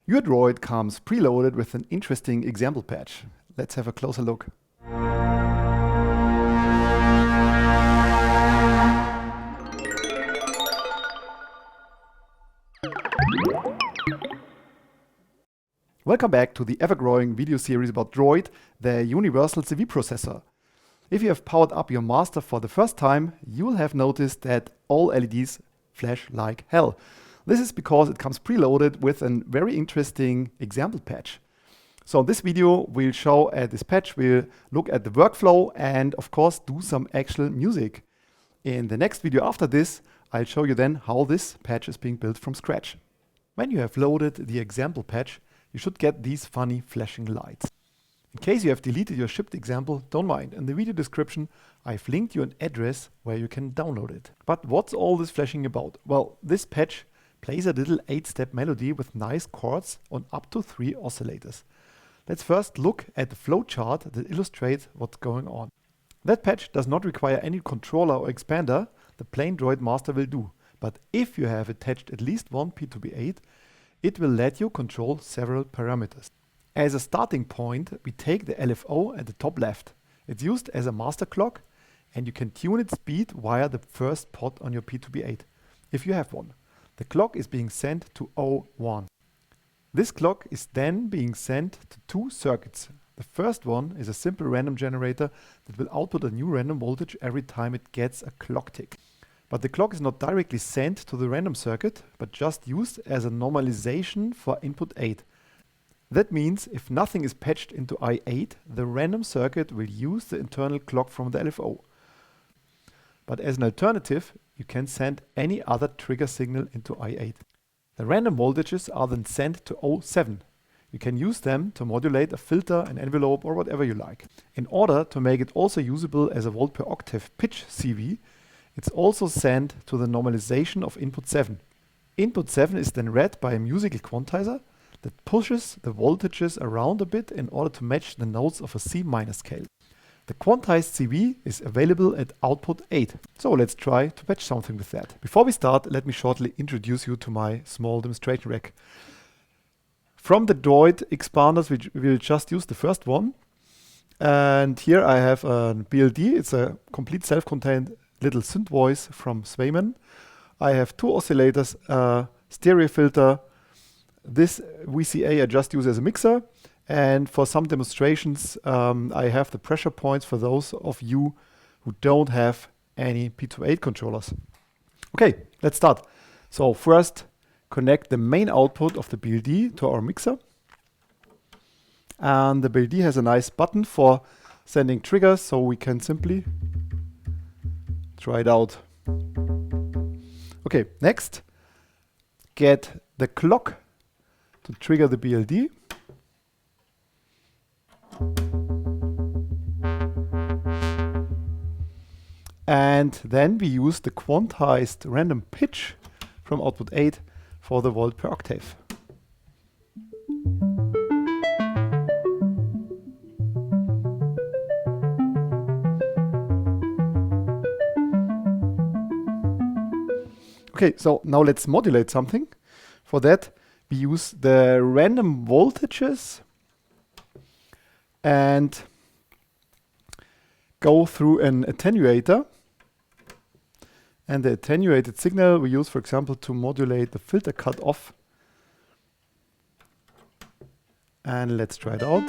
Your DROID comes preloaded with an interesting example patch. Let's have a closer look. Welcome back to the ever-growing video series about DROID, the universal CV processor. If you have powered up your master for the first time, you will have noticed that all LEDs flash like hell. This is because it comes preloaded with a very interesting example patch. So in this video, we'll show this patch, we'll look at the workflow and of course do some actual music. In the next video after this, I'll show you then how this patch is being built from scratch. When you have loaded the example patch, you should get these funny flashing lights. In case you have deleted your shipped example, don't mind. In the video description, I've linked you an address where you can download it. But what's all this flashing about? Well, this patch plays a little 8-step melody with nice chords on up to 3 oscillators. Let's first look at the flowchart that illustrates what's going on. That patch does not require any controller or expander, the plain DROID master will do. But if you have attached at least one P2B8, it will let you control several parameters. As a starting point, we take the LFO at the top left. It's used as a master clock and you can tune its speed via the first pot on your P2B8, if you have one. The clock is being sent to O1. This clock is then being sent to 2 circuits. The first one is a simple random generator that will output a new random voltage every time it gets a clock tick. But the clock is not directly sent to the random circuit, but just used as a normalization for input 8. That means if nothing is patched into I8, the random circuit will use the internal clock from the LFO. But as an alternative, you can send any other trigger signal into I8. The random voltages are then sent to O7. You can use them to modulate a filter, an envelope or whatever you like. In order to make it also usable as a volt per octave pitch CV, it's also sent to the normalization of input 7. Input 7 is then read by a musical quantizer that pushes the voltages around a bit in order to match the notes of a C minor scale. The quantized CV is available at output 8. So let's try to patch something with that. Before we start, let me shortly introduce you to my small demonstration rack. From the DROID expanders, we will just use the first one. And here I have a BLD. It's a complete self-contained little synth voice from Swayman. I have 2 oscillators, a stereo filter. This VCA I just use as a mixer. And for some demonstrations, I have the pressure points for those of you who don't have any P2A controllers. Okay, let's start. So first, connect the main output of the BLD to our mixer. And the BLD has a nice button for sending triggers, so we can simply try it out. Okay, next, get the clock to trigger the BLD. And then we use the quantized random pitch from output 8 for the volt per octave. Okay, so now let's modulate something. For that, we use the random voltages and go through an attenuator. And the attenuated signal we use, for example, to modulate the filter cutoff. And let's try it out.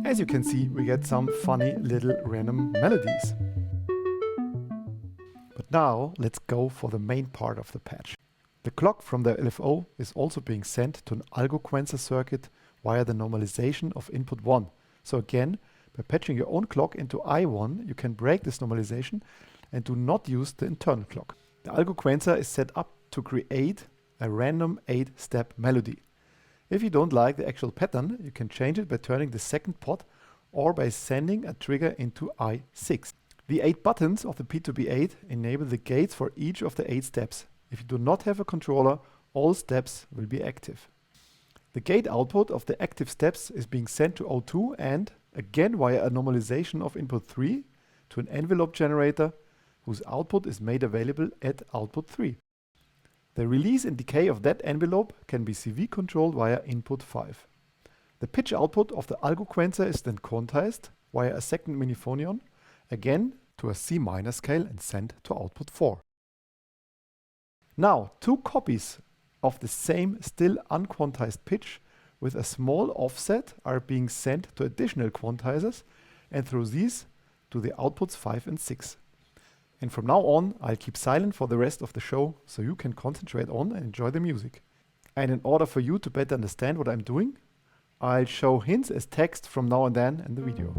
As you can see, we get some funny little random melodies. But now let's go for the main part of the patch. The clock from the LFO is also being sent to an algo-quantizer circuit via the normalization of input 1. So again, by patching your own clock into I1, you can break this normalization and do not use the internal clock. The algo-quantizer is set up to create a random 8-step melody. If you don't like the actual pattern, you can change it by turning the second pot or by sending a trigger into I6. The 8 buttons of the P2B8 enable the gates for each of the 8 steps. If you do not have a controller, all steps will be active. The gate output of the active steps is being sent to O2 and, again via a normalization of input 3, to an envelope generator whose output is made available at output 3. The release and decay of that envelope can be CV controlled via input 5. The pitch output of the algo quantizer is then quantized via a second miniphonion, again to a C minor scale and sent to output 4. Now, two copies of the same still unquantized pitch with a small offset are being sent to additional quantizers and through these to the outputs 5 and 6. And from now on, I'll keep silent for the rest of the show so you can concentrate on and enjoy the music. And in order for you to better understand what I'm doing, I'll show hints as text from now and then in the video.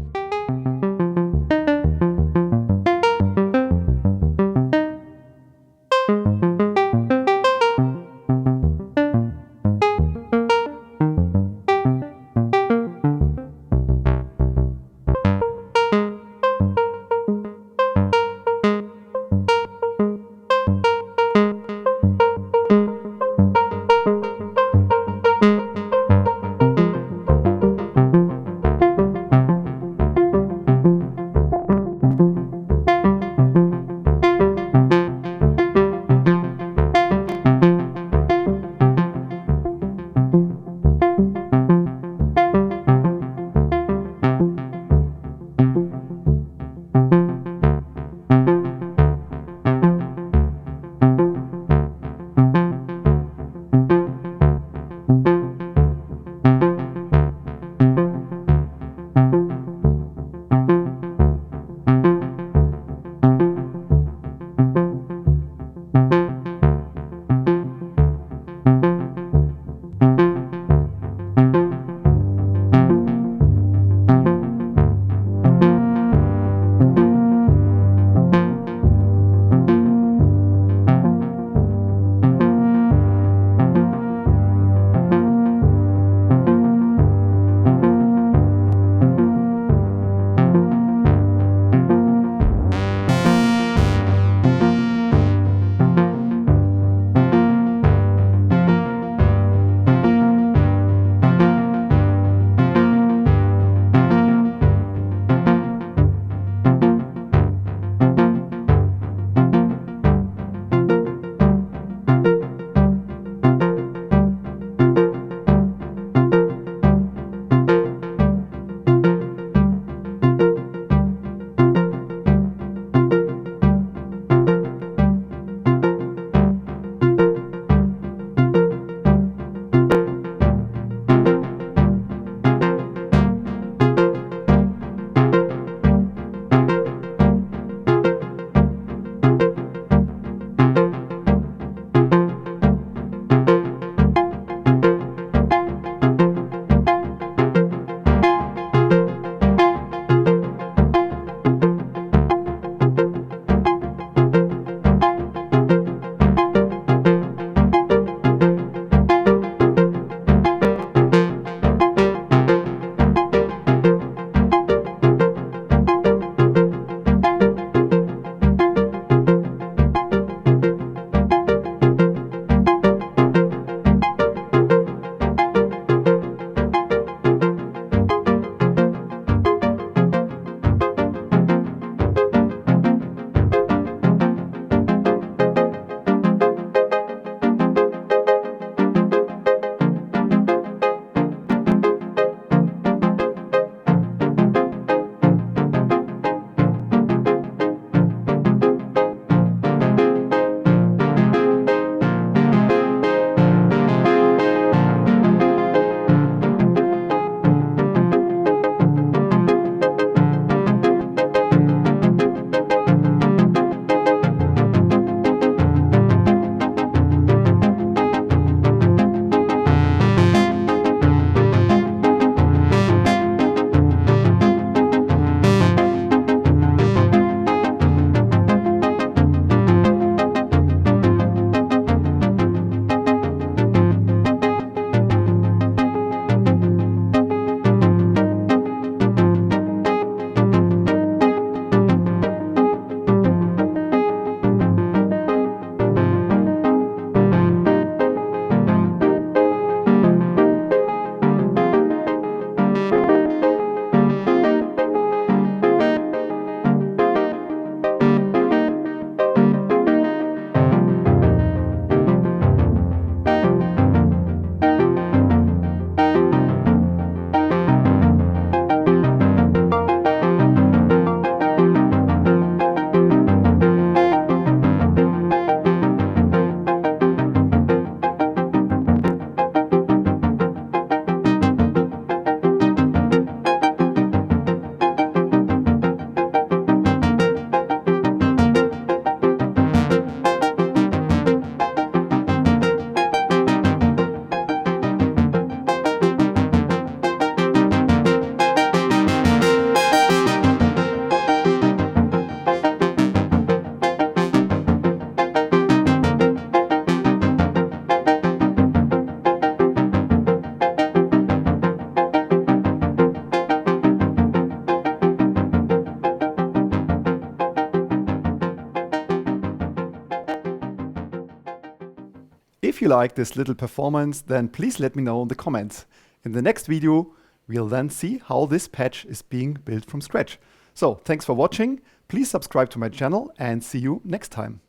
If you like this little performance, then please let me know in the comments. In the next video, we'll then see how this patch is being built from scratch. So thanks for watching. Please subscribe to my channel and see you next time.